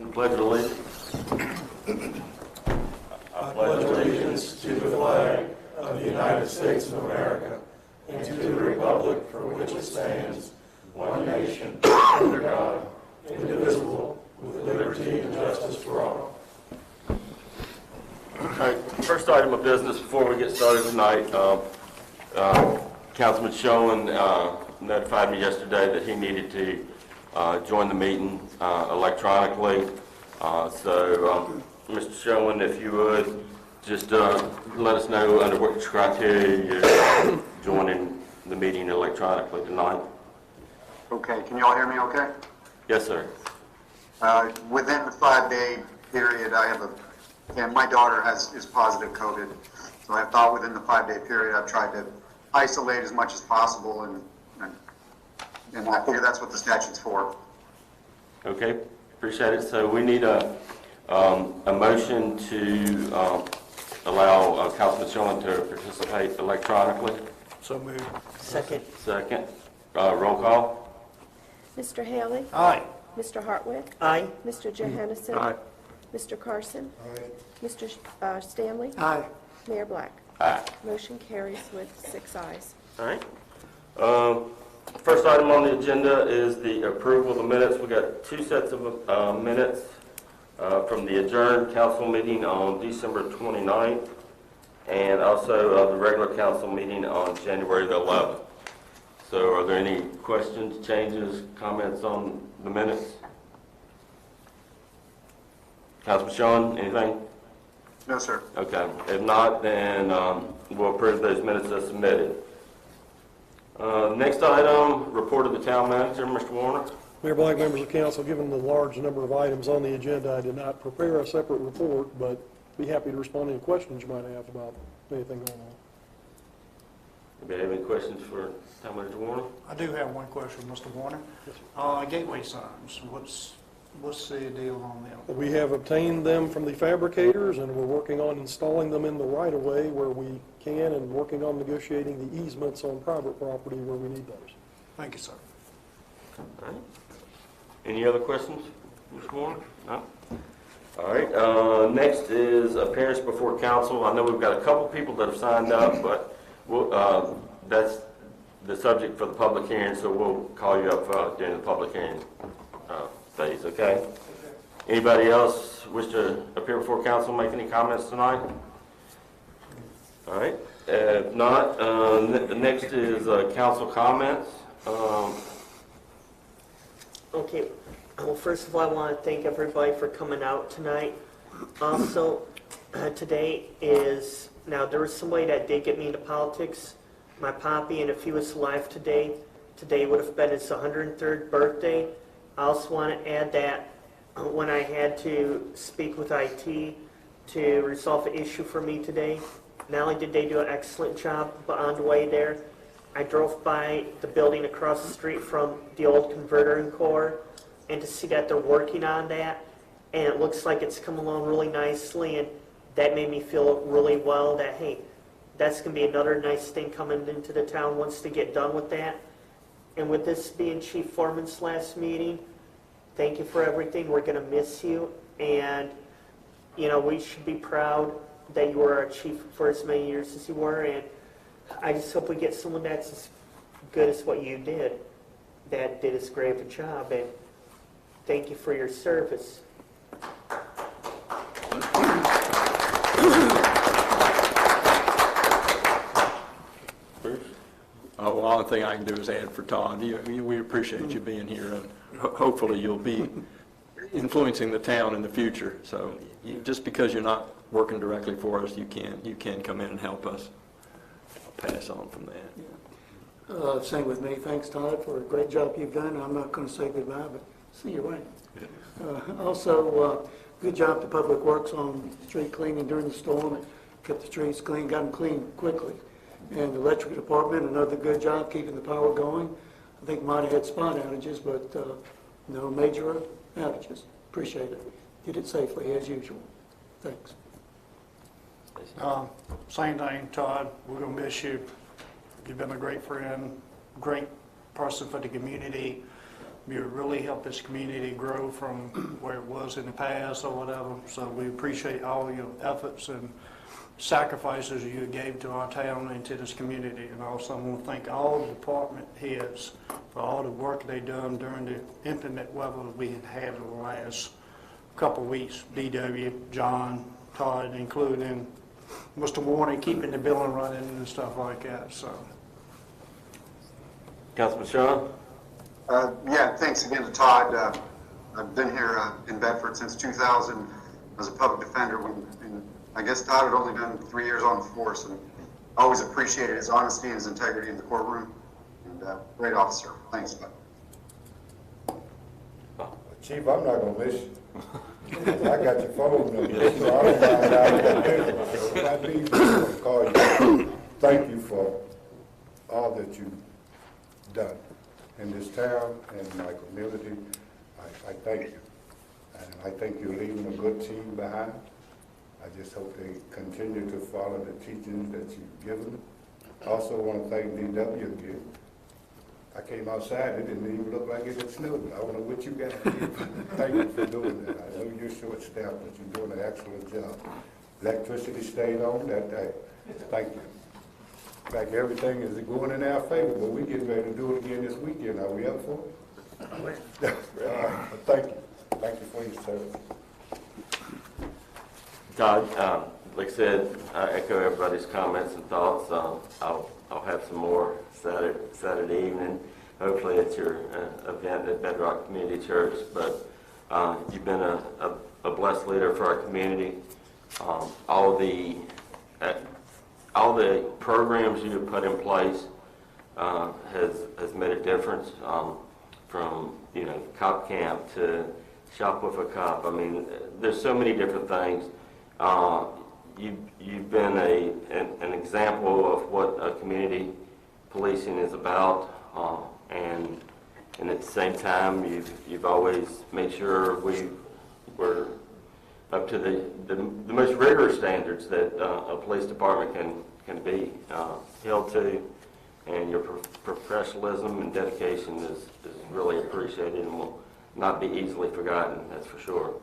Pledge of allegiance. I pledge allegiance to the flag of the United States of America and to the republic for which it stands, one nation, under God, indivisible, with liberty and justice for all. All right, first item of business before we get started tonight, Councilman Schoen notified me yesterday that he needed to join the meeting electronically. Mr. Schoen, if you would, just let us know under which criteria you're joining the meeting electronically tonight. Okay, can you all hear me okay? Yes, sir. Within the 5-day period, and my daughter is positive COVID, so I thought within the 5-day period I've tried to isolate as much as possible, and I figure that's what the statute's for. Okay, appreciate it. So we need a motion to allow Councilman Schoen to participate electronically. So moved. Second. Second. Roll call. Mr. Haley? Aye. Mr. Hartwick? Aye. Mr. Johannesson? Aye. Mr. Carson? Aye. Mr. Stanley? Aye. Mayor Black? Aye. Motion carries with 6 ayes. All right. First item on the agenda is the approval of the minutes. We got 2 sets of minutes from the adjourned council meeting on December 29th and also the regular council meeting on January the 11th. So are there any questions, changes, comments on the minutes? Councilman Schoen, anything? No, sir. Okay. If not, then we'll approve those minutes as submitted. Next item, report of the town manager, Mr. Warner. Mayor Black, members of council, given the large number of items on the agenda, I did not prepare a separate report, but be happy to respond to any questions you might have about anything going on. Anybody have any questions for town manager Warner? I do have one question, Mr. Warner. Yes, Gateway signs, what's the deal on them? We have obtained them from the fabricators, and we're working on installing them in the right-of-way where we can, and working on negotiating the easements on private property where we need those. Thank you, sir. All right. Any other questions, Mr. Warner? No? All right. Next is appearance before council. I know we've got a couple people that have signed up, but that's the subject for the public hearing, so we'll call you up during the public hearing phase, okay? Anybody else wish to appear before council, make any comments tonight? All right. If not, next is council comments. Okay. Well, first of all, I want to thank everybody for coming out tonight. Also, today is, now there was somebody that did get me into politics, my poppy, and if he was alive today would have been his 103rd birthday. I also want to add that when I had to speak with IT to resolve an issue for me today, not only did they do an excellent job, but on the way there, I drove by the building across the street from the old converter and core, and to see that they're working on that, and it looks like it's come along really nicely, and that made me feel really well that, hey, that's going to be another nice thing coming into the town once they get done with that. And with this being Chief Foreman's last meeting, thank you for everything. We're going to miss you, and, you know, we should be proud that you were our chief for as many years as you were, and I just hope we get someone that's as good as what you did, that did as great of a job, and thank you for your service. Well, the only thing I can do is add for Todd. We appreciate you being here, and hopefully you'll be influencing the town in the future. So just because you're not working directly for us, you can come in and help us. I'll pass on from that. Same with me. Thanks, Todd, for a great job you've done. I'm not going to say goodbye, but see you later. Also, good job to Public Works on street cleaning during the storm. It kept the streets clean, got them clean quickly. And the electric department, another good job keeping the power going. I think might have had spot outages, but no major outages. Appreciate it. Did it safely, as usual. Thanks. Same thing, Todd. We're going to miss you. You've been a great friend, great person for the community. You really helped this community grow from where it was in the past or whatever. So we appreciate all your efforts and sacrifices you gave to our town and to this community. And also I want to thank all the department heads for all the work they done during the inclement weather we had in the last couple of weeks. DW, John, Todd, including Mr. Warner, keeping the building running and stuff like that. So. Councilman Sean? Yeah, thanks again to Todd. I've been here in Bedford since 2000 as a public defender. And I guess Todd had only done 3 years on the force, and I always appreciated his honesty and his integrity in the courtroom. And great officer. Thanks, bud. Chief, I'm not gonna miss you. I got your phone number, so I don't mind how you do it. So if I need you, I'll call you. Thank you for all that you've done in this town and my community. I thank you. And I think you're leaving a good team behind. I just hope they continue to follow the teachings that you've given them. I also want to thank DW again. I came outside, it didn't even look like it had snowed. I don't know what you guys did. Thank you for doing that. I know you're short-staffed, but you're doing an excellent job. Electricity stayed on that day. Thank you. In fact, everything is going in our favor, but we're getting ready to do it again this weekend. Are we up for it? But thank you. Thank you for your service. Todd, like I said, I echo everybody's comments and thoughts. I'll have some more Saturday evening. Hopefully it's your event at Bedrock Community Church. But you've been a blessed leader for our community. All the programs you have put in place has made a difference. From cop camp to shop with a cop. I mean, there's so many different things. You've been an example of what a community policing is about, and at the same time, you've always made sure we're up to the most rigorous standards that a police department can be held to, and your professionalism and dedication is really appreciated and will not be easily forgotten. That's for sure.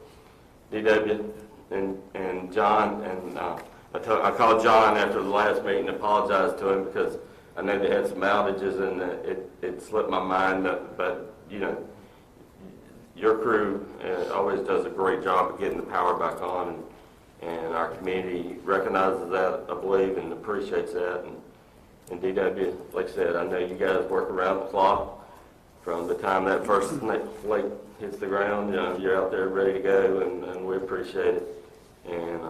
DW and John, and I called John after the last meeting and apologized to him because I know they had some outages and it slipped my mind, but your crew always does a great job of getting the power back on, and our community recognizes that, I believe, and appreciates that. And DW, like I said, I know you guys work around the clock from the time that first flake hits the ground. You're out there ready to go, and we appreciate it. And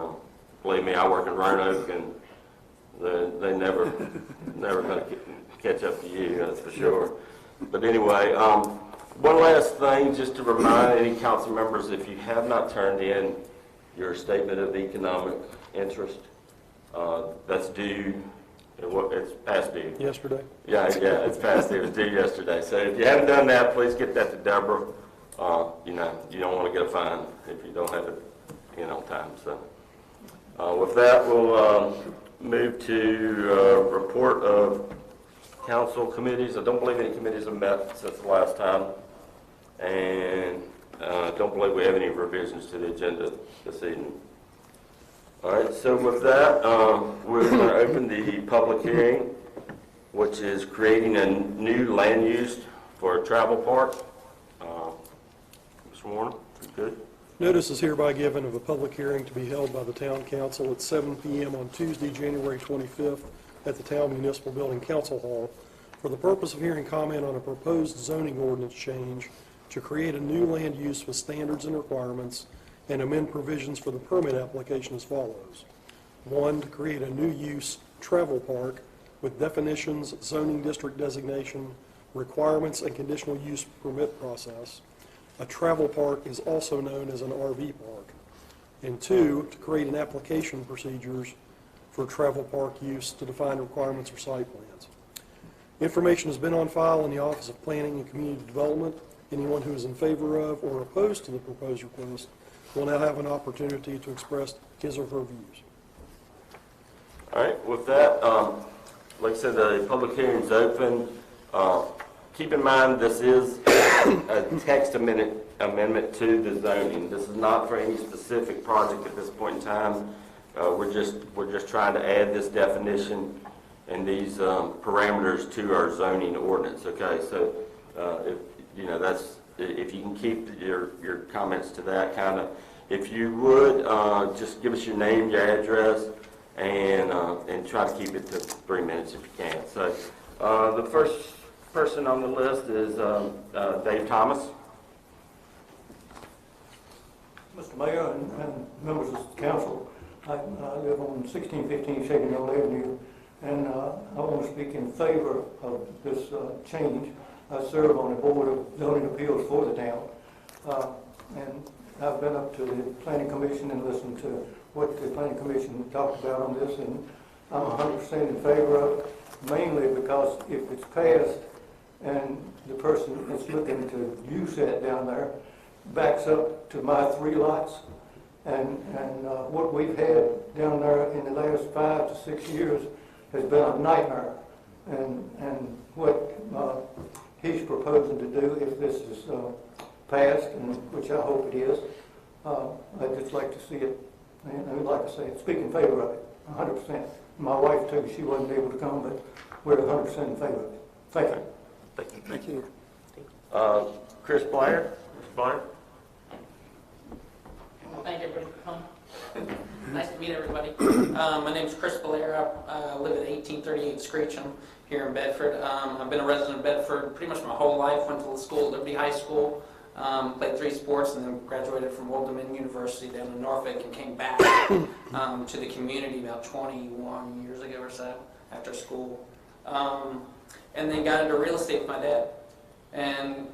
believe me, I work in Roanoke, and they never going to catch up to you, that's for sure. But anyway, one last thing, just to remind any council members, if you have not turned in your statement of economic interest, that's due. It's past due. Yesterday. Yeah, it's past due. It was due yesterday. So if you haven't done that, please get that to Deborah. You don't want to get a fine if you don't have it in on time. So with that, we'll move to report of council committees. I don't believe any committees have met since the last time, and don't believe we have any revisions to the agenda this evening. All right, so with that, we're going to open the public hearing, which is creating a new land use for a travel park. Mr. Warner, you good? Notice is hereby given of a public hearing to be held by the Town Council at 7 p.m. on Tuesday, January 25th at the Town Municipal Building Council Hall for the purpose of hearing comment on a proposed zoning ordinance change to create a new land use with standards and requirements and amend provisions for the permit application as follows. 1, to create a new use travel park with definitions, zoning district designation, requirements, and conditional use permit process. A travel park is also known as an RV park. And 2, to create an application procedures for travel park use to define requirements or site plans. Information has been on file in the Office of Planning and Community Development. Anyone who is in favor of or opposed to the proposed request will now have an opportunity to express his or her views. All right, with that, like I said, the public hearing is open. Keep in mind, this is a text amendment to the zoning. This is not for any specific project at this point in time. We're just trying to add this definition and these parameters to our zoning ordinance, okay? So, if you can keep your comments to that kind of, if you would, just give us your name, your address, and try to keep it to 3 minutes if you can. So, the first person on the list is Dave Thomas. Mr. Mayor and members of the council, I live on 1615 Shaking Hill Avenue, and I want to speak in favor of this change. I serve on the Board of Zoning Appeals for the town, and I've been up to the Planning Commission and listened to what the Planning Commission talked about on this, and I'm 100% in favor of it, mainly because if it's passed and the person that's looking to use that down there backs up to my 3 lots, and what we've had down there in the last 5 to 6 years has been a nightmare. And what he's proposing to do, if this is passed, and which I hope it is, I'd just like to see it, and like I say, speak in favor of it, 100%. My wife too, she wasn't able to come, but we're 100% in favor of it. Thank you. Thank you. Chris Blair. Mr. Blair. Well, thank everybody for coming. Nice to meet everybody. My name's Chris Blair. I live at 1838 Screecham here in Bedford. I've been a resident of Bedford pretty much my whole life. Went to school at Liberty High School, played 3 sports, and then graduated from Old Dominion University down in Norfolk and came back to the community about 21 years ago or so after school. And then got into real estate with my dad. And,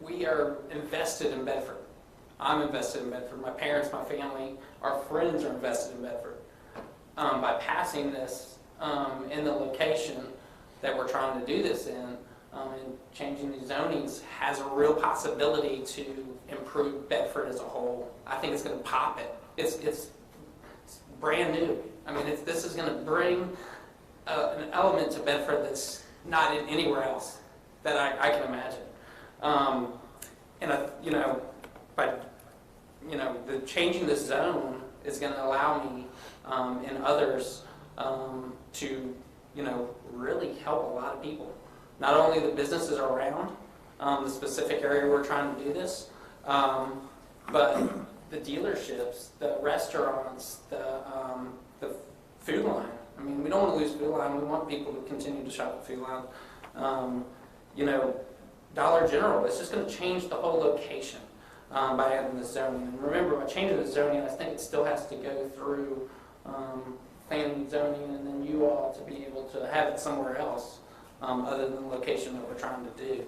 we are invested in Bedford. I'm invested in Bedford. My parents, my family, our friends are invested in Bedford. By passing this in the location that we're trying to do this in, and changing these zonings has a real possibility to improve Bedford as a whole. I think it's going to pop it. It's brand new. I mean, this is going to bring an element to Bedford that's not in anywhere else that I can imagine. The changing this zone is going to allow me and others to, really help a lot of people. Not only the businesses around the specific area we're trying to do this, but the dealerships, the restaurants, the food line. I mean, we don't want to lose food line. We want people to continue to shop at food line. Dollar General, it's just going to change the whole location by adding the zoning. And remember, by changing the zoning, I think it still has to go through planning and zoning and then you all to be able to have it somewhere else other than the location that we're trying to do.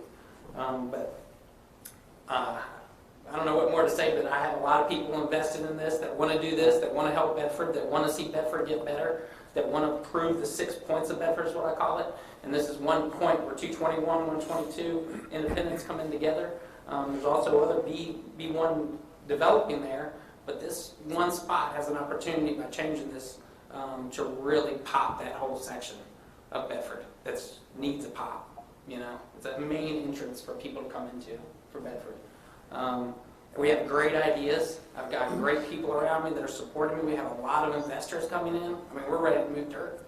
I don't know what more to say, but I have a lot of people invested in this that want to do this, that want to help Bedford, that want to see Bedford get better, that want to prove the 6 points of Bedford is what I call it. And this is one point where 221, 122 independents come in together. There's also other B1 developing there, but this one spot has an opportunity by changing this to really pop that whole section of Bedford that needs a pop. It's a main entrance for people to come into for Bedford. We have great ideas. I've got great people around me that are supporting me. We have a lot of investors coming in. I mean, we're ready to move dirt.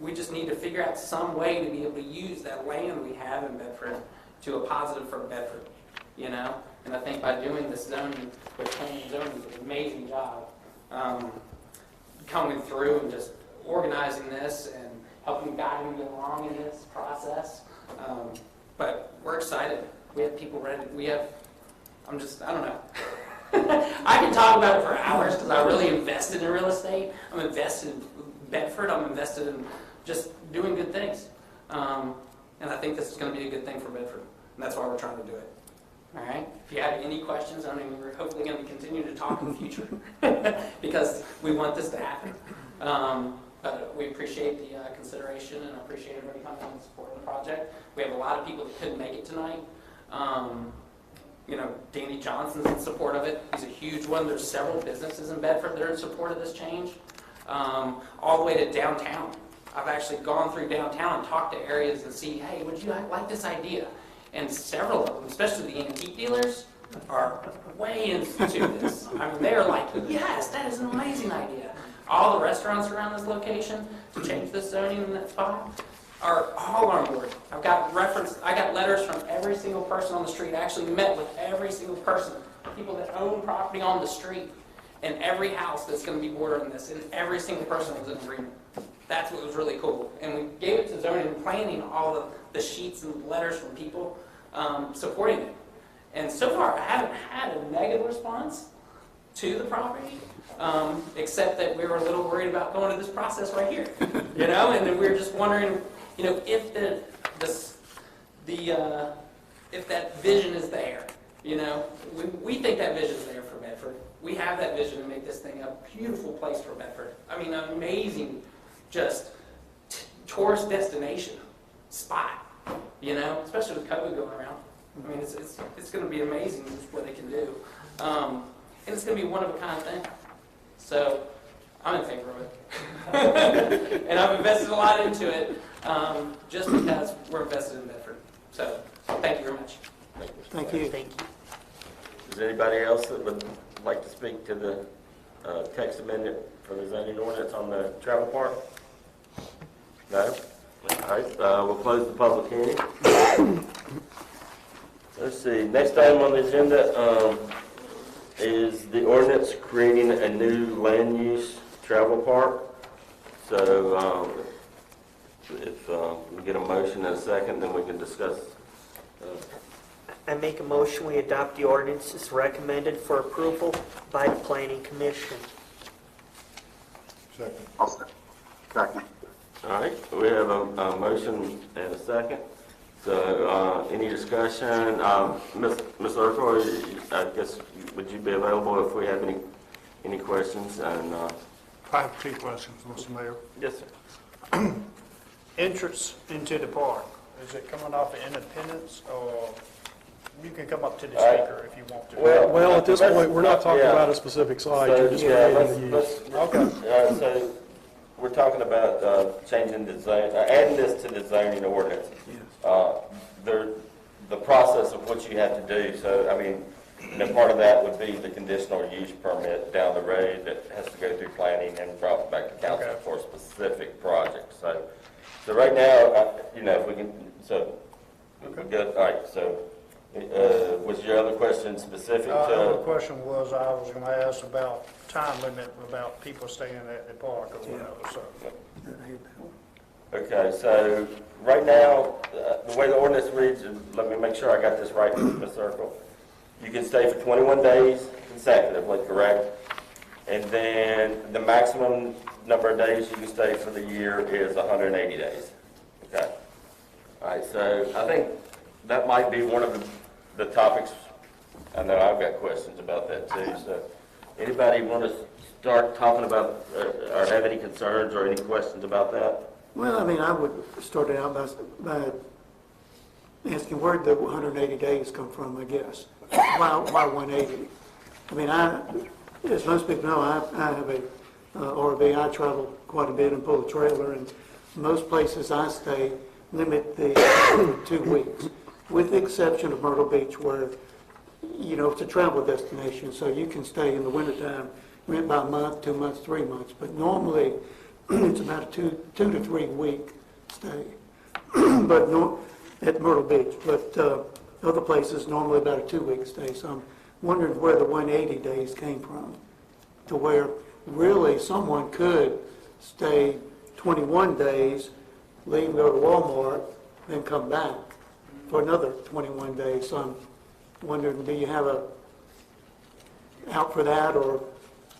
We just need to figure out some way to be able to use that land we have in Bedford to a positive for Bedford, And I think by doing this zoning, with planning and zoning, is an amazing job coming through and just organizing this and helping guide me along in this process. But we're excited. We have people ready. I don't know. I can talk about it for hours because I really invested in real estate. I'm invested in Bedford. I'm invested in just doing good things. And I think this is going to be a good thing for Bedford. And that's why we're trying to do it. All right? If you have any questions, we're hopefully going to continue to talk in the future because we want this to happen. But we appreciate the consideration and appreciate everybody coming and supporting the project. We have a lot of people that couldn't make it tonight. Danny Johnson's in support of it. He's a huge one. There's several businesses in Bedford that are in support of this change. All the way to downtown. I've actually gone through downtown and talked to areas and see, hey, would you like this idea? And several of them, especially the antique dealers, are way into this. I mean, they're like, yes, that is an amazing idea. All the restaurants around this location to change this zoning in that spot are all on board. I got letters from every single person on the street. I actually met with every single person, people that own property on the street, and every house that's going to be bordering this, and every single person was in agreement. That's what was really cool. And we gave it to zoning and planning, all of the sheets and letters from people supporting it. And so far, I haven't had a negative response to the property, except that we were a little worried about going to this process right here, you know. And then we were just wondering, you know, if if that vision is there, you know. We think that vision is there for Bedford. We have that vision to make this thing a beautiful place for Bedford. I mean, an amazing, just tourist destination spot, you know, especially with COVID going around. I mean, it's going to be amazing what they can do. And it's going to be one of a kind thing. So I'm in favor of it. And I've invested a lot into it just because we're invested in Bedford. So thank you very much. Thank you. Thank you. Is there anybody else that would like to speak to the text amendment for the zoning ordinance on the travel park? No? All right, we'll close the public hearing. Let's see, next item on the agenda is the ordinance creating a new land use travel park. So if we get a motion in a second, then we can discuss. I make a motion we adopt the ordinance as recommended for approval by the Planning Commission. Second. I'll second. All right, we have a motion and a second. So any discussion? Ms. Urkel, I guess, would you be available if we have any questions? And I have 2 questions, Mr. Mayor. yes, sir. Entrance into the park, is it coming off of Independence, or you can come up to the speaker if you want to? Well, at this point, we're not talking Yeah. about a specific site, So, you're just yeah, creating the use. okay. So we're talking about changing the zone, adding this to the zoning ordinance. The process of what you have to do. So, I mean, you know, part of that would be the conditional use permit down the road that has to go through planning and brought back to council Okay. for specific projects. So right now, you know, if we can, so, good, all right, so, was your other question specific The other to? question was, I was going to ask about time limit about people staying at the park or whatever, so. Okay, so right now, the way the ordinance reads, and let me make sure I got this right, Ms. Circle. You can stay for 21 days consecutively, correct? And then the maximum number of days you can stay for the year is 180 days. Okay. All right, so I think that might be one of the topics. I know I've got questions about that too. So anybody want to start talking about or have any concerns or any questions about that? Well, I mean, I would start it out by asking where did the 180 days come from, I guess. Why 180? I mean, as most people know, I have a RV. I travel quite a bit and pull a trailer, and most places I stay limit the 2 weeks, with the exception of Myrtle Beach, where, you know, it's a travel destination, so you can stay in the wintertime, rent by a month, 2 months, 3 months, but normally it's about a 2 to 3 week stay, but at Myrtle Beach. But other places normally about a 2 week stay. So I'm wondering where the 180 days came from, to where really someone could stay 21 days, leave, go to Walmart, then come back for another 21 days. So I'm wondering, do you have a out for that, or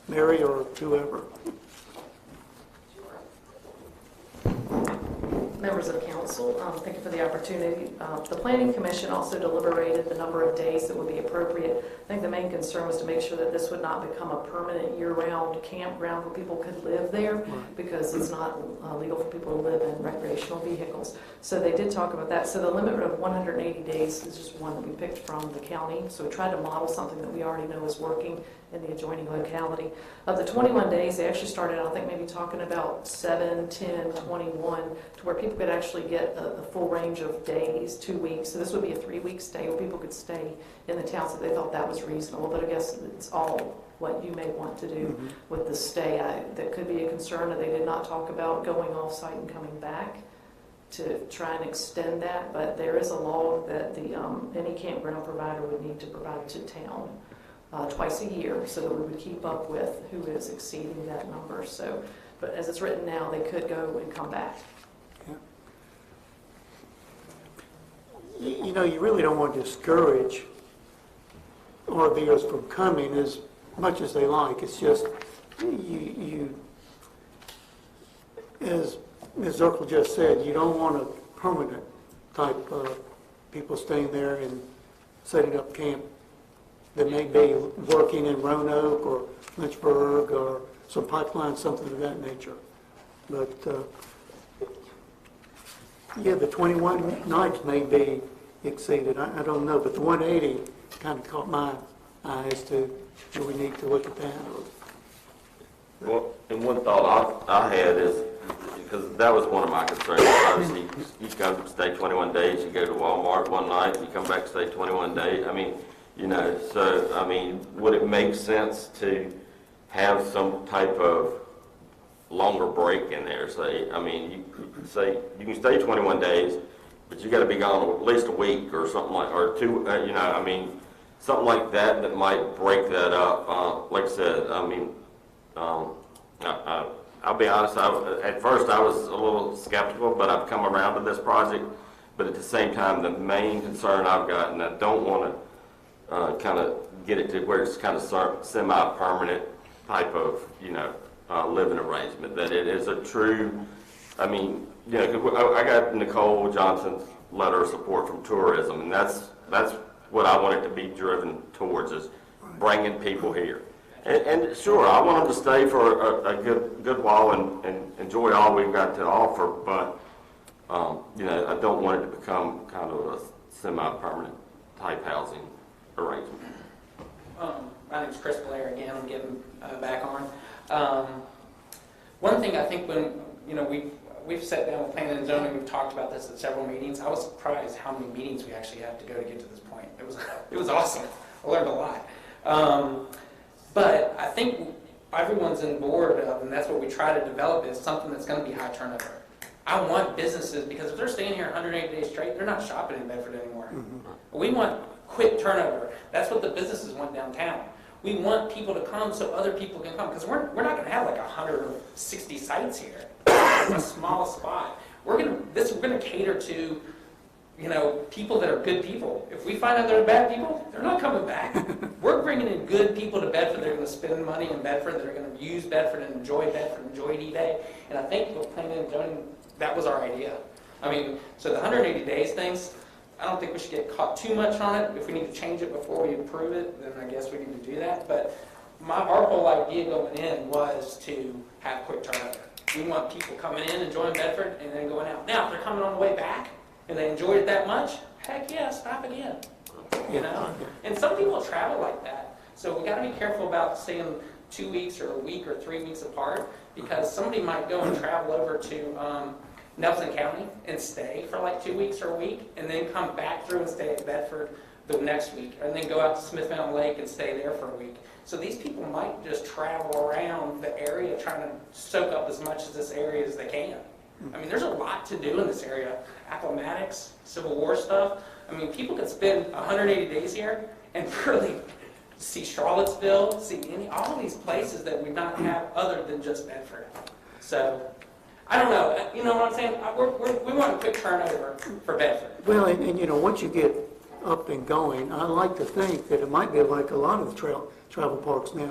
Mary, or whoever? Members of council, thank you for the opportunity. The planning commission also deliberated the number of days that would be appropriate. I think the main concern was to make sure that this would not become a permanent year-round campground where people could live there, because it's not legal for people to live in recreational vehicles. So they did talk about that. So the limit of 180 days is just one that we picked from the county. So we tried to model something that we already know is working in the adjoining locality. Of the 21 days, they actually started, I think, maybe talking about 7, 10, 21, to where people could actually get a full range of days, 2 weeks. So this would be a 3-week stay where people could stay in the town, so they thought that was reasonable. But I guess it's all what you may want to do with the stay. That could be a concern, that they did not talk about going off-site and coming back to try and extend that. But there is a law that any campground provider would need to provide to town twice a year, so that we would keep up with who is exceeding that number. So, but as it's written now, they could go and come back. You know, you really don't want to discourage RVers from coming as much as they like. It's just, as Ms. Zirkle just said, you don't want a permanent type of people staying there and setting up camp that may be working in Roanoke or Lynchburg or some pipeline, something of that nature. But, yeah, the 21 nights may be exceeded. I don't know, but the 180 kind of caught my eye as to, do we need to look at that? Well, and one thought I had is, because that was one of my concerns, obviously, you come stay 21 days, you go to Walmart one night, you come back, stay 21 days. I mean, you know, so, I mean, would it make sense to have some type of longer break in there? Say, I mean, you can stay 21 days, but you got to be gone at least a week or something like, or two, you know, I mean, something like that that might break that up. Like I said, I mean, I'll be honest, at first I was a little skeptical, but I've come around to this project. But at the same time, the main concern I've got, and I don't want to kind of get it to where it's kind of semi-permanent type of, you know, living arrangement, that it is a true, I mean, you know, I got Nicole Johnson's letter of support from tourism, and that's what I want it to be driven towards, is bringing people here. And sure, I want them to stay for a good while and enjoy all we've got to offer, but, you know, I don't want it to become kind of a semi-permanent type housing arrangement. My name's Chris Blair again. I'm getting back on. One thing I think when, you know, we've sat down with planning and zoning, we've talked about this at several meetings. I was surprised how many meetings we actually have to go to get to this point. It was awesome. I learned a lot. But I think everyone's on board of, and that's what we try to develop, is something that's going to be high turnover. I want businesses, because if they're staying here 180 days straight, they're not shopping in Bedford anymore. We want quick turnover. That's what the businesses want downtown. We want people to come so other people can come, because we're not going to have like 160 sites here. It's a small spot. We're going to cater to, you know, people that are good people. If we find out they're bad people, they're not coming back. We're bringing in good people to Bedford. They're going to spend money in Bedford. They're going to use Bedford and enjoy Bedford, enjoy D-Day. And I think with planning and zoning, that was our idea. I mean, so the 180 days things, I don't think we should get caught too much on it. If we need to change it before we approve it, then I guess we need to do that. But our whole idea going in was to have quick turnover. We want people coming in, enjoying Bedford, and then going out. Now, if they're coming on the way back, and they enjoyed it that much, heck yeah, stop again. You know? And some people travel like that. So we got to be careful about saying 2 weeks or a week or 3 weeks apart, because somebody might go and travel over to Nelson County and stay for like 2 weeks or a week, and then come back through and stay at Bedford the next week, and then go out to Smith Mountain Lake and stay there for a week. So these people might just travel around the area trying to soak up as much of this area as they can. I mean, there's a lot to do in this area. Appomattox, Civil War stuff. I mean, people could spend 180 days here and really see Charlottesville, see all of these places that we not have other than just Bedford. So, I don't know. You know what I'm saying? We want a quick turnover for Bedford. Well, and you know, once you get up and going, I like to think that it might be like a lot of the travel parks now.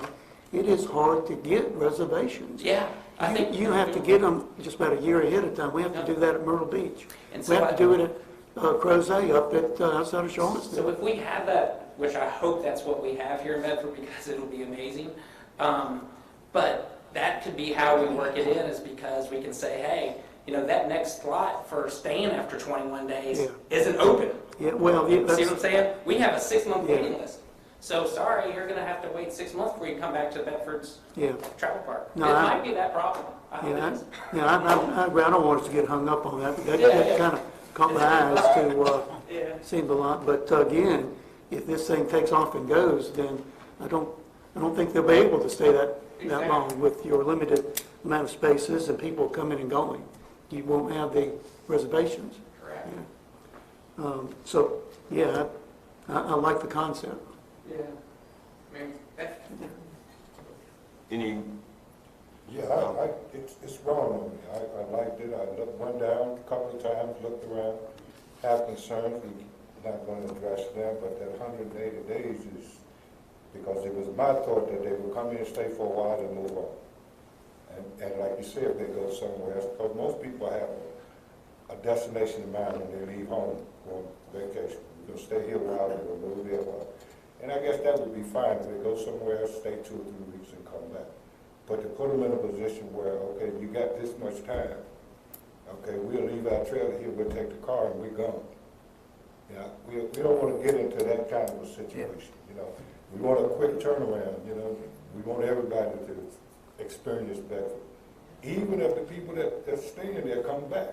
It is hard to get reservations. Yeah. I think You have to get them just about a year ahead of time. We have to do that at Myrtle Beach. And We so have to do it at Crozet up at outside of So Charlottesville. if we have that, which I hope that's what we have here in Bedford, because it'll be amazing. But that could be how we work it in, is because we can say, hey, that next slot for staying after 21 days Yeah. isn't open. Yeah, well, See what that's, I'm saying? We have a 6-month Yeah. waiting list. So sorry, you're gonna have to wait 6 months before you come back to Bedford's yeah. travel park. No, It I- might be that problem. I hope Yeah, it is. I don't want us to get hung up on that. That Yeah. kind of caught my eyes to Yeah. seem a lot. But again, if this thing takes off and goes, then I don't think they'll be able to stay that long with your limited amount of spaces and people coming and going. You won't have the reservations. Correct. So, yeah, I like the concept. Yeah. I mean, Any, Yeah, it's growing on me. I liked it. I went down a couple of times, looked around, have concerns. We're not going to address them, but that 180 days is, because it was my thought that they would come in, stay for a while, and move on. And like you said, if they go somewhere else, because most people have a destination in mind when they leave home on vacation. We're going to stay here a while, they're going to move there a while. And I guess that would be fine if they go somewhere else, stay 2 or 3 weeks and come back. But to put them in a position where, okay, you got this much time, okay, we'll leave our trailer here, we'll take the car and we're gone. We don't want to get into that kind of a situation, We want a quick turnaround, We want everybody to experience Bedford. Even if the people that's staying there come back,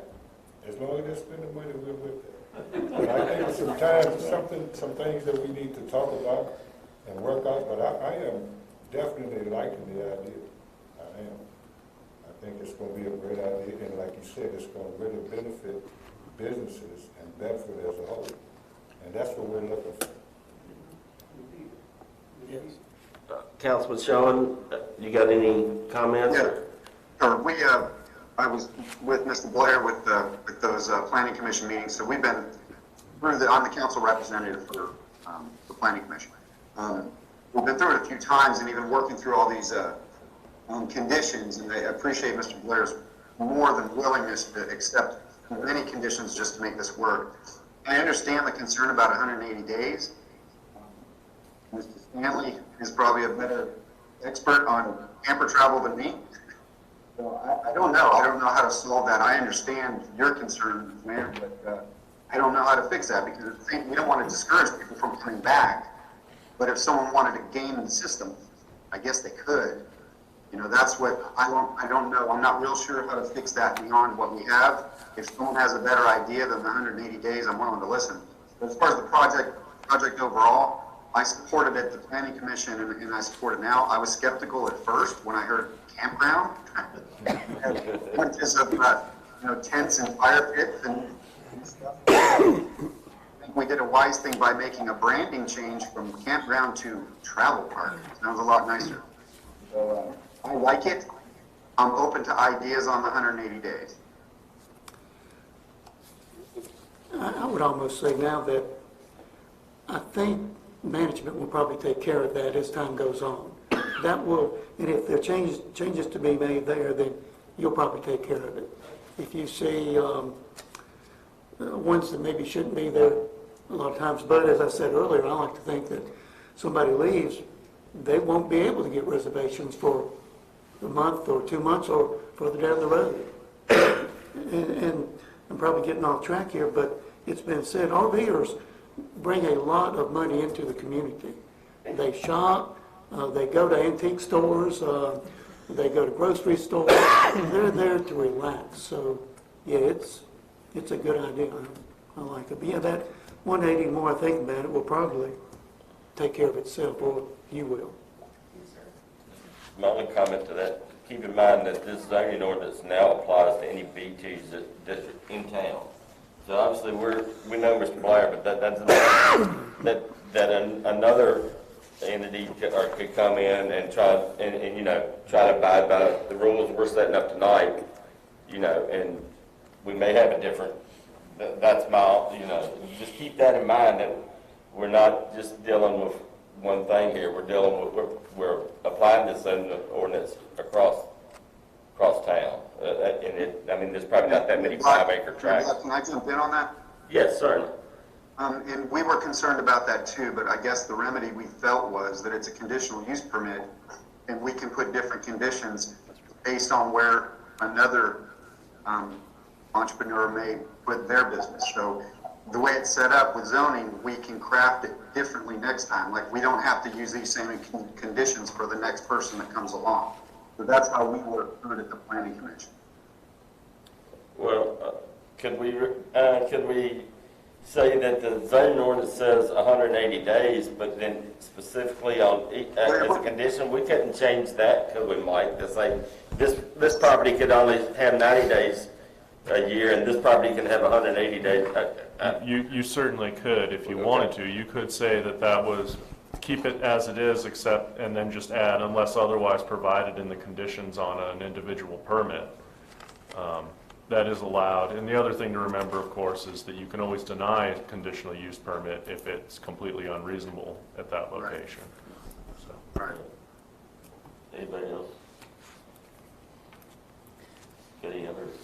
as long as they spend the money, we're with them. And I think sometimes some things that we need to talk about and work out, but I am definitely liking the idea. I am. I think it's going to be a great idea, and like you said, it's going to really benefit businesses and Bedford as a whole. And that's what we're looking for. Councilman Sean, you got any comments? Yeah, sure. I was with Mr. Blair with those planning commission meetings, so we've been I'm the council representative for the planning commission. We've been through it a few times and even working through all these conditions, and I appreciate Mr. Blair's more than willingness to accept many conditions just to make this work. I understand the concern about 180 days. Mr. Stanley is probably a better expert on camper travel than me. So I don't know. I don't know how to solve that. I understand your concern, Mayor, but I don't know how to fix that, because we don't want to discourage people from coming back. But if someone wanted to game the system, I guess they could. That's what I don't know. I'm not real sure how to fix that beyond what we have. If someone has a better idea than the 180 days, I'm willing to listen. But as far as the project overall, I supported it at the planning commission, and I support it now. I was skeptical at first when I heard campground, images of tents and fire pits and stuff. I think we did a wise thing by making a branding change from campground to travel park. Sounds a lot nicer. So I like it. I'm open to ideas on the 180 days. I would almost say now that I think management will probably take care of that as time goes on. That will, and if there are changes to be made there, then you'll probably take care of it. If you see ones that maybe shouldn't be there a lot of times, but as I said earlier, I like to think that somebody leaves, they won't be able to get reservations for a month or 2 months or further down the road. And I'm probably getting off track here, but it's been said, RVers bring a lot of money into the community. They shop, they go to antique stores, they go to grocery stores. They're there to relax. So, yeah, it's a good idea. I like it. But yeah, that 180, more I think about it, will probably take care of itself, or you will. My only comment to that, keep in mind that this zoning ordinance now applies to any B2 district in town. So obviously we know Mr. Blair, but that's another entity could come in and try to abide by the rules we're setting up tonight, and we may have a different. That's my, just keep that in mind, that we're not just dealing with one thing here. We're applying this ordinance across across town. There's probably not that many 5-acre tracts. Can I jump in on that? Yes, certainly. And we were concerned about that too, but I guess the remedy we felt was that it's a conditional use permit, and we can put different conditions based on where another entrepreneur may put their business. So the way it's set up with zoning, we can craft it differently next time. Like, we don't have to use these same conditions for the next person that comes along. So that's how we work through it at the planning commission. Well, could we say that the zoning ordinance says 180 days, but then specifically on, as a condition, we couldn't change that, could we, Mike? To say this property could only have 90 days a year, and this property can have 180 days. You certainly could, if you wanted to. You could say that was, keep it as it is, except, and then just add, unless otherwise provided in the conditions on an individual permit. That is allowed. And the other thing to remember, of course, is that you can always deny a conditional use permit if it's completely unreasonable at that location. So. Right. Anybody else? Any others?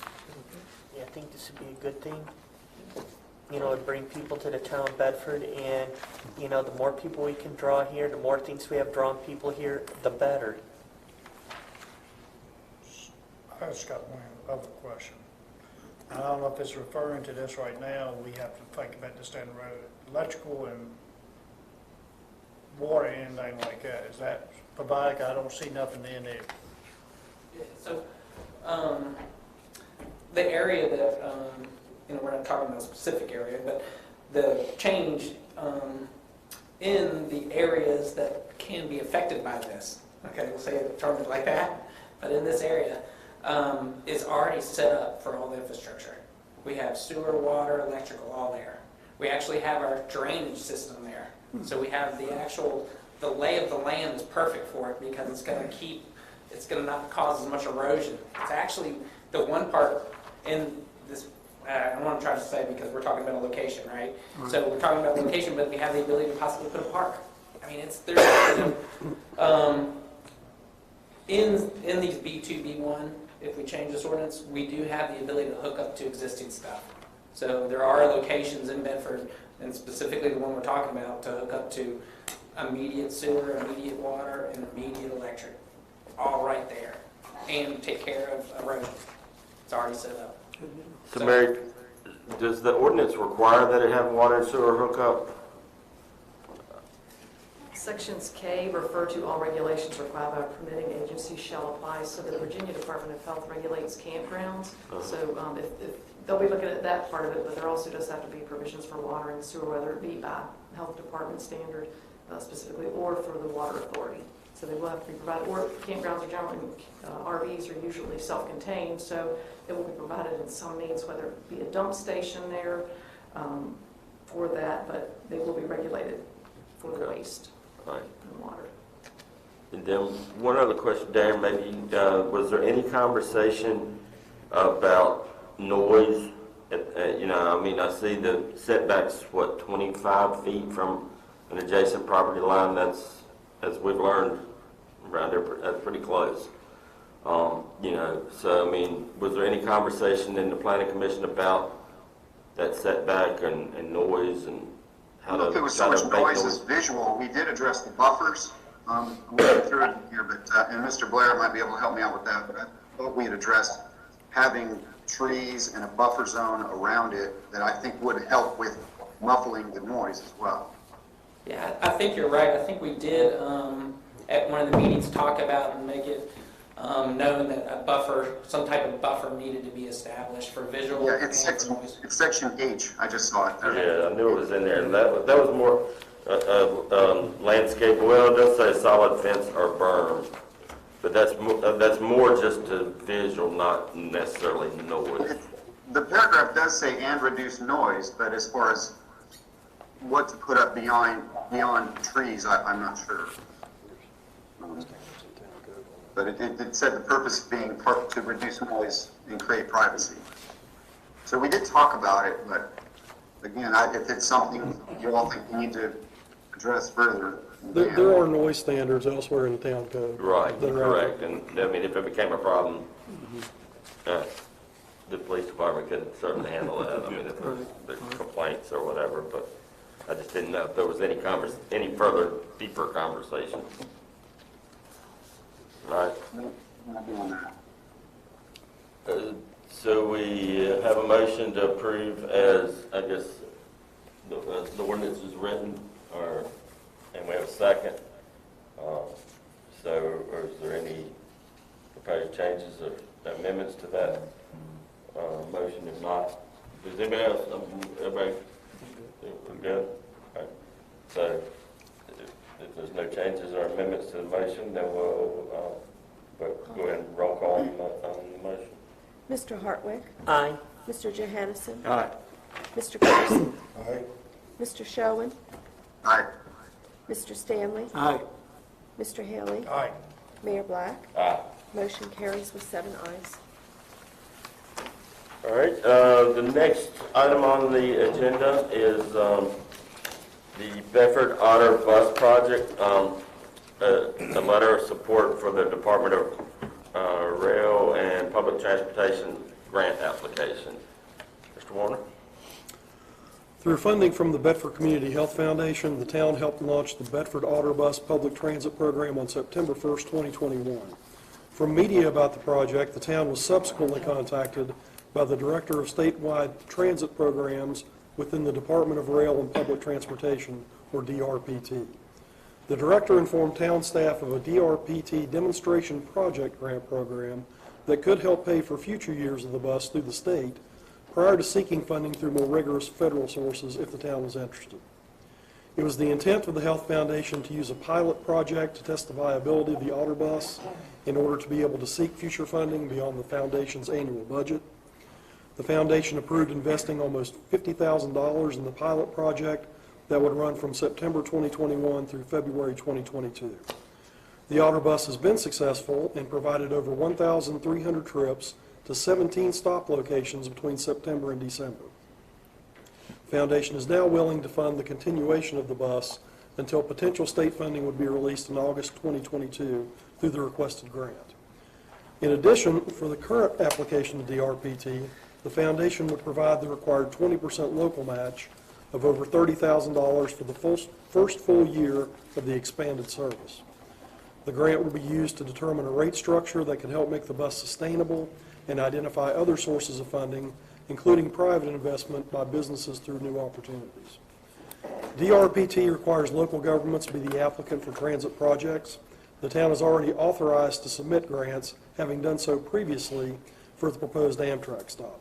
Yeah, I think this would be a good thing. It'd bring people to the town of Bedford, and, the more people we can draw here, the more things we have drawn people here, the better. I just got one other question. I don't know if it's referring to this right now. We have to think about this down the road. Electrical and water, anything like that, is that provided? I don't see nothing in there. Yeah, so, the area that, we're not talking about a specific area, but the change in the areas that can be affected by this, okay, we'll say it termed like that, but in this area, is already set up for all the infrastructure. We have sewer, water, electrical, all there. We actually have our drainage system there. So we have the lay of the land is perfect for it because it's going to not cause as much erosion. It's actually the one part in this, I don't want to try to say because we're talking about a location, right? So we're talking about a location, but we have the ability to possibly put a park. I mean, in these B2, B1, if we change this ordinance, we do have the ability to hook up to existing stuff. So there are locations in Bedford, and specifically the one we're talking about, to hook up to immediate sewer, immediate water, and immediate electric, all right there, and take care of erosion. It's already set up. So Mary, does the ordinance require that it have water and sewer hookup? Sections K refer to all regulations required by a permitting agency shall apply. So the Virginia Department of Health regulates campgrounds. So if they'll be looking at that part of it, but there also does have to be provisions for water and sewer, whether it be by health department standard specifically or for the water authority. So they will have to be provided, or campgrounds are generally, RVs are usually self-contained, so it will be provided in some means, whether it be a dump station there for that, but they will be regulated for the waste. Right. And water. And then one other question, Darren, maybe, was there any conversation about noise? I see the setbacks, 25 feet from an adjacent property line. That's, as we've learned around there, that's pretty close. Was there any conversation in the planning commission about that setback and noise and how to? If it was so much noise as visual, we did address the buffers. I'm looking through it here, but and Mr. Blair might be able to help me out with that. But I thought we had addressed having trees and a buffer zone around it that I think would help with muffling the noise as well. Yeah, I think you're right. I think we did at one of the meetings talk about and make it known that a buffer, some type of buffer needed to be established for visual Yeah, and it's for noise. section H. I just saw it there. Yeah, I knew it was in there. And that was more landscape. Well, it does say solid fence or berm, but that's more just a visual, not necessarily noise. The paragraph does say and reduce noise, but as far as what to put up beyond trees, I'm not sure. But it said the purpose being to reduce noise and create privacy. So we did talk about it, but again, if it's something you all think we need to address further. There are noise standards elsewhere in the town code. Right, correct. And if it became a problem, the police department can certainly handle that. I mean, if there's complaints or whatever, but I just didn't know if there was any further, deeper conversation. All right. So we have a motion to approve as, I guess, the ordinance is written, and we have a second. So is there any proposed changes or amendments to that motion? If not, does anybody else, everybody, we're good? All right. So if there's no changes or amendments to the motion, then we'll go ahead and roll call on the motion. Mr. Hartwick? Aye. Mr. Johannesson? Aye. Mr. Carson? Aye. Mr. Sherwin? Aye. Mr. Stanley? Aye. Mr. Haley? Aye. Mayor Black? Aye. Motion carries with 7 ayes. All right, the next item on the agenda is the Bedford Otterbus project, a letter of support for the Department of Rail and Public Transportation grant application. Mr. Warner? Through funding from the Bedford Community Health Foundation, the town helped launch the Bedford Otterbus public transit program on September 1st, 2021. From media about the project, the town was subsequently contacted by the Director of Statewide Transit Programs within the Department of Rail and Public Transportation, or DRPT. The Director informed town staff of a DRPT demonstration project grant program that could help pay for future years of the bus through the state, prior to seeking funding through more rigorous federal sources if the town was interested. It was the intent of the Health Foundation to use a pilot project to test the viability of the Otterbus in order to be able to seek future funding beyond the Foundation's annual budget. The Foundation approved investing almost $50,000 in the pilot project that would run from September 2021 through February 2022. The Otterbus has been successful and provided over 1,300 trips to 17 stop locations between September and December. The Foundation is now willing to fund the continuation of the bus until potential state funding would be released in August 2022 through the requested grant. In addition, for the current application to DRPT, the Foundation would provide the required 20% local match of over $30,000 for the first full year of the expanded service. The grant will be used to determine a rate structure that can help make the bus sustainable and identify other sources of funding, including private investment by businesses through new opportunities. DRPT requires local governments to be the applicant for transit projects. The town is already authorized to submit grants, having done so previously for the proposed Amtrak stop.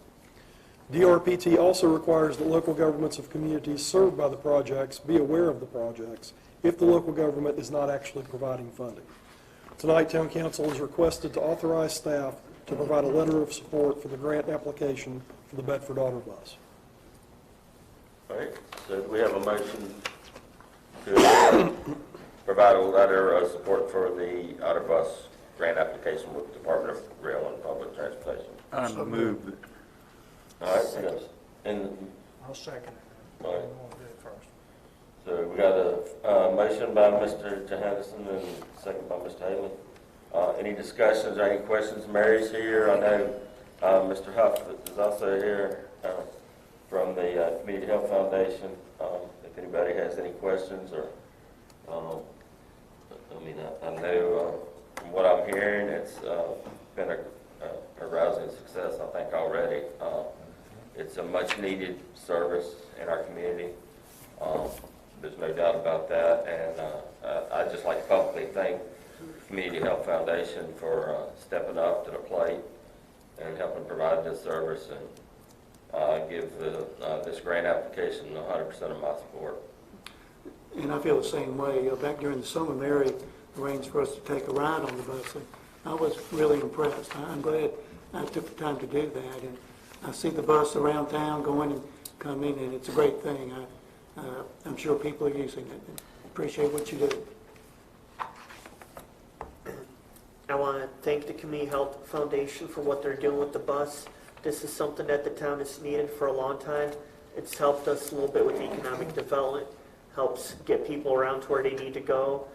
DRPT also requires that local governments of communities served by the projects be aware of the projects if the local government is not actually providing funding. Tonight, Town Council is requested to authorize staff to provide a letter of support for the grant application for the Bedford Otterbus. All right, so we have a motion to provide a letter of support for the Otterbus grant application with the Department of Rail and Public Transportation. I move. All right, yes. And, I'll second it. all right, Want to do it first. so we got a motion by Mr. Johannesson and a second by Mr. Haley. Any discussions or any questions? Mary's here. I know Mr. Huff is also here from the Community Health Foundation. If anybody has any questions or, I know from what I'm hearing, it's been a rousing success, I think, already. It's a much-needed service in our community. There's no doubt about that, and I'd just like to publicly thank Community Health Foundation for stepping up to the plate and helping provide this service, and give this grant application 100% of my support. And I feel the same way. Back during the summer, Mary arranged for us to take a ride on the bus, and I was really impressed. I'm glad I took the time to do that, and I see the bus around town going and coming, and it's a great thing. I'm sure people are using it. Appreciate what you do. I want to thank the Community Health Foundation for what they're doing with the bus. This is something that the town has needed for a long time. It's helped us a little bit with economic development, helps get people around to where they need to go.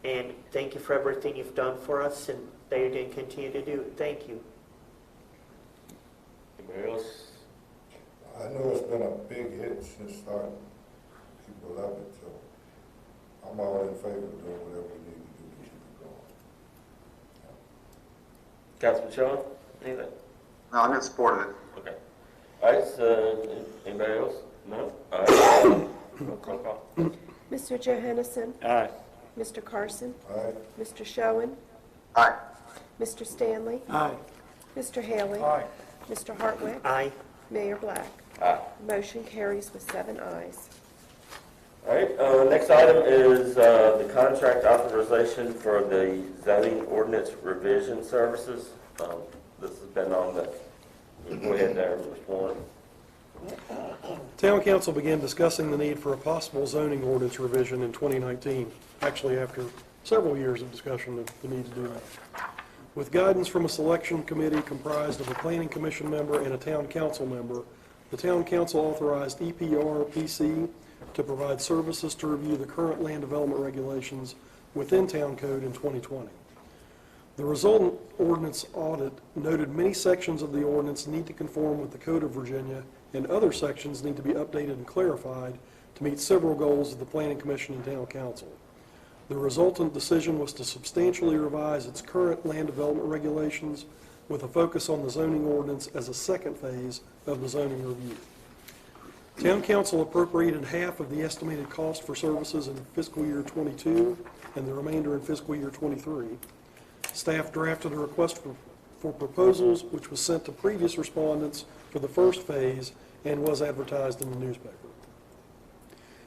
And thank you for everything you've done for us and that you're going to continue to do. Thank you. Anybody else? I know it's been a big hit since starting. People love it, so I'm all in favor of doing whatever we need to do to keep it going. Councilman Shaw, anything? No, I'm in support of it. Okay. All right, so, anybody else? No? All right, roll call. Mr. Johannesson, Aye. Mr. Carson, All right? Mr. Schoen, Aye. Mr. Stanley, Aye. Mr. Haley, Aye. Mr. Hartwick, Aye. Mayor Black. Aye. Motion carries with 7 ayes. All right, next item is the contract authorization for the zoning ordinance revision services. This has been on the, go ahead there, Mr. Warren. Town council began discussing the need for a possible zoning ordinance revision in 2019, actually after several years of discussion of the need to do that. With guidance from a selection committee comprised of a planning commission member and a town council member, the town council authorized EPR PC to provide services to review the current land development regulations within town code in 2020. The resultant ordinance audit noted many sections of the ordinance need to conform with the Code of Virginia, and other sections need to be updated and clarified to meet several goals of the Planning Commission and Town Council. The resultant decision was to substantially revise its current land development regulations with a focus on the zoning ordinance as a second phase of the zoning review. Town Council appropriated half of the estimated cost for services in fiscal year 22 and the remainder in fiscal year 23. Staff drafted a request for proposals, which was sent to previous respondents for the first phase and was advertised in the newspaper.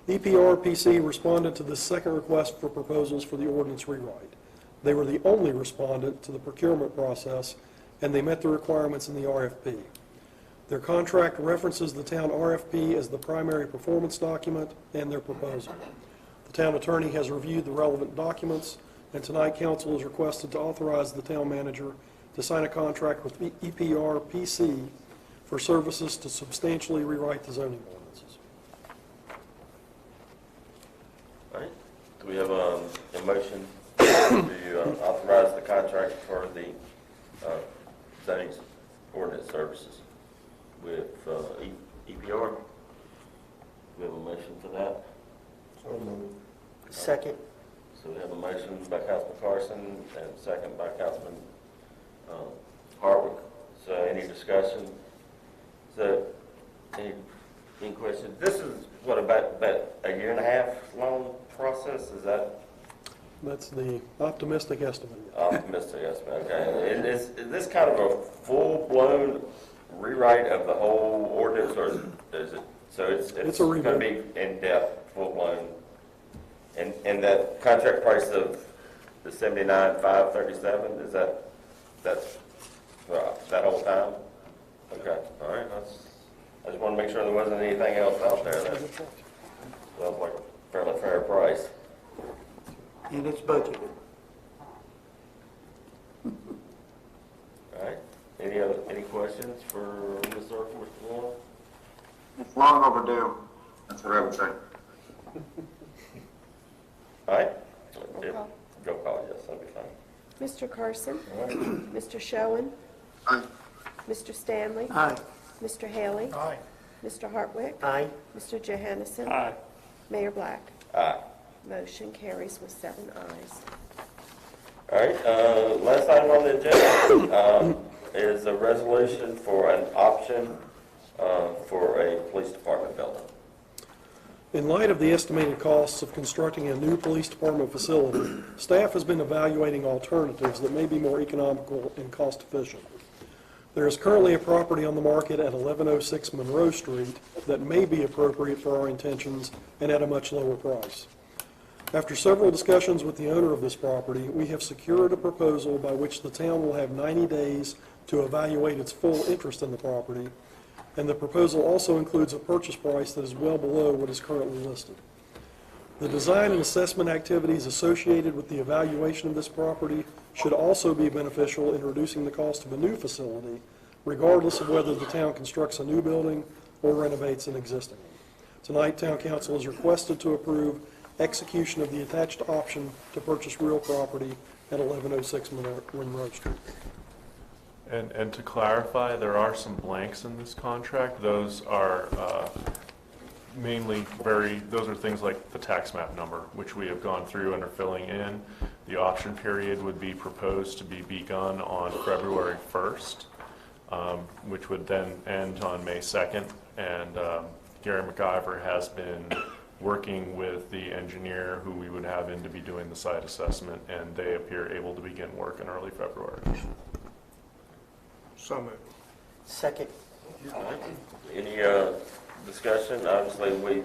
EPRPC responded to this second request for proposals for the ordinance rewrite. They were the only respondent to the procurement process, and they met the requirements in the RFP. Their contract references the town RFP as the primary performance document and their proposal. The town attorney has reviewed the relevant documents, and tonight council is requested to authorize the town manager to sign a contract with EPRPC for services to substantially rewrite the zoning ordinances. All right, do we have a motion to authorize the contract for the zoning ordinance services with EPR? We have a motion for that. So moved. Second. So we have a motion by Councilman Carson and a second by Councilman Hartwick. So any discussion? So any questions? This is what, about a year and a half long process? Is that That's the optimistic estimate. optimistic? Okay. And is this kind of a full-blown rewrite of the whole ordinance, or is it? So it's a going to rewrite. be in-depth, full-blown. And that contract price of the $79,537, is that's that whole time? Okay, all right. I just want to make sure there wasn't anything else out there that sounds like a fairly fair price. And it's budgeted. All right. Any questions for Ms. Zerker, Mr. Warren? It's long overdue. That's what I would say. All right. Roll call. Go call, yes, that'll be fine. Mr. Carson, All right? Mr. Schoen, Aye. Mr. Stanley, Aye. Mr. Haley, Aye. Mr. Hartwick, Aye. Mr. Johannesson, Aye. Mayor Black. Aye. Motion carries with 7 ayes. All right, last item on the agenda is a resolution for an option for a police department building. In light of the estimated costs of constructing a new police department facility, staff has been evaluating alternatives that may be more economical and cost efficient. There is currently a property on the market at 1106 Monroe Street that may be appropriate for our intentions and at a much lower price. After several discussions with the owner of this property, we have secured a proposal by which the town will have 90 days to evaluate its full interest in the property, and the proposal also includes a purchase price that is well below what is currently listed. The design and assessment activities associated with the evaluation of this property should also be beneficial in reducing the cost of a new facility, regardless of whether the town constructs a new building or renovates an existing one. Tonight, Town Council is requested to approve execution of the attached option to purchase real property at 1106 Monroe Street. And to clarify, there are some blanks in this contract. Those are mainly those are things like the tax map number, which we have gone through and are filling in. The option period would be proposed to be begun on February 1st, which would then end on May 2nd. And Gary McIver has been working with the engineer who we would have in to be doing the site assessment, and they appear able to begin work in early February. So moved. Second. All right. Any discussion? Obviously,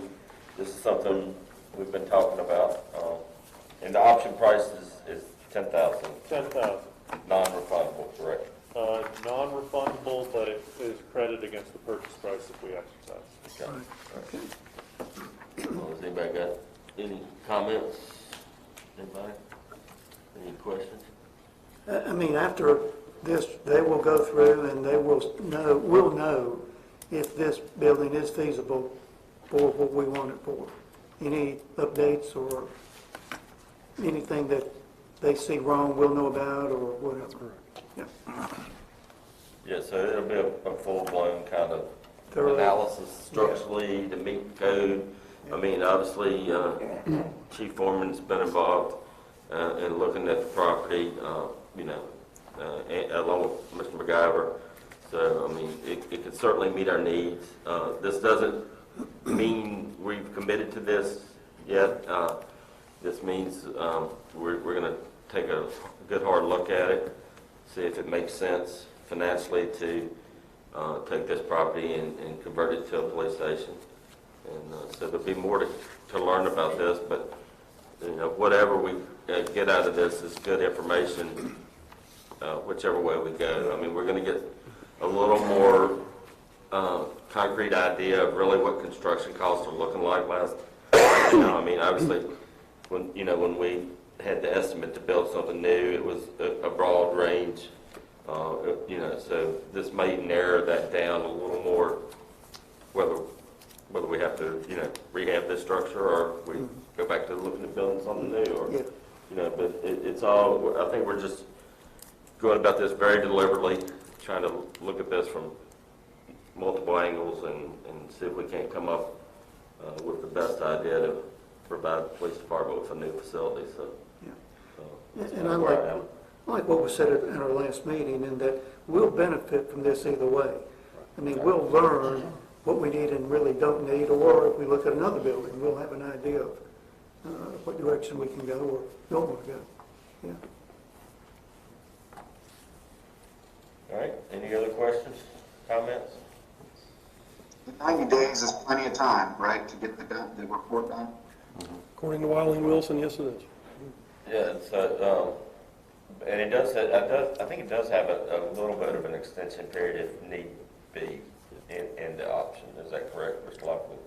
this is something we've been talking about. And the option price is $10,000. 10,000. Non-refundable, correct? Non-refundable, but it is credited against the purchase price if we exercise. Okay. Well, has anybody got any comments? Anybody? Any questions? I mean, after this, they will go through and they will know if this building is feasible for what we want it for. Any updates or anything that they see wrong, we'll know about or whatever. Yeah. Yeah, so it'll be a full-blown kind of Thorough. analysis structurally to meet code. I mean, obviously, Chief Foreman's been involved in looking at the property, along with Mr. McIver. So, I mean, it could certainly meet our needs. This doesn't mean we've committed to this yet. This means we're going to take a good hard look at it, see if it makes sense financially to take this property and convert it to a police station. And so there'll be more to learn about this, but whatever we get out of this is good information, whichever way we go. I mean, we're going to get a little more concrete idea of really what construction costs are looking like last. I mean, obviously, when we had the estimate to build something new, it was a broad range. So this may narrow that down a little more, whether we have to, rehab this structure or we go back to looking at building something new, or, but it's all, I think we're just going about this very deliberately, trying to look at this from multiple angles and see if we can't come up with the best idea to provide the police department with a new facility. So, And I like what was said at our last meeting, in that we'll benefit from this either way. I mean, we'll learn what we need and really don't need, or if we look at another building, we'll have an idea of what direction we can go or don't want to go. Yeah. all right, any other questions, comments? 90 days is plenty of time, right, to get the report done? According to Wiley and Wilson, yes, it is. Yeah, so, and it does, I think it does have a little bit of an extension period if need be in the option. Is that correct, Mr. Lockwood?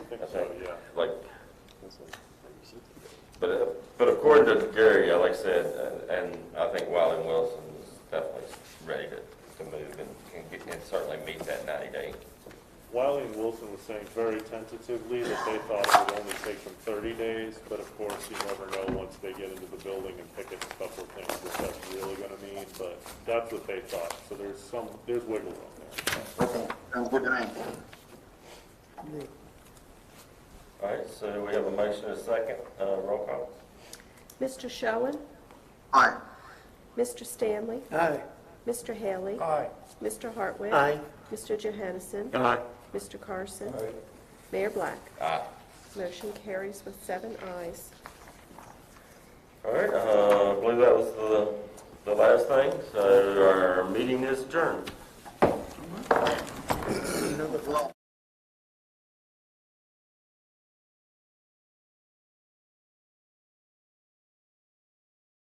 I think so, yeah. Like, but according to Gary, like I said, and I think Wiley and Wilson is definitely ready to move and certainly meet that 90-day. Wiley and Wilson was saying very tentatively that they thought it would only take them 30 days, but of course you never know once they get into the building and pick at a couple of things what that's really going to mean, but that's what they thought. So there's wiggle room there. Okay, sounds good to me. All right, so we have a motion and a second. Roll call. Mr. Schoen, Aye. Mr. Stanley, Aye. Mr. Haley, Aye. Mr. Hartwick. Aye. Mr. Johansson, Aye. Mr. Carson, Mayor Black. Aye. Motion carries with 7 ayes. All right, I believe that was the last thing. So our meeting is adjourned.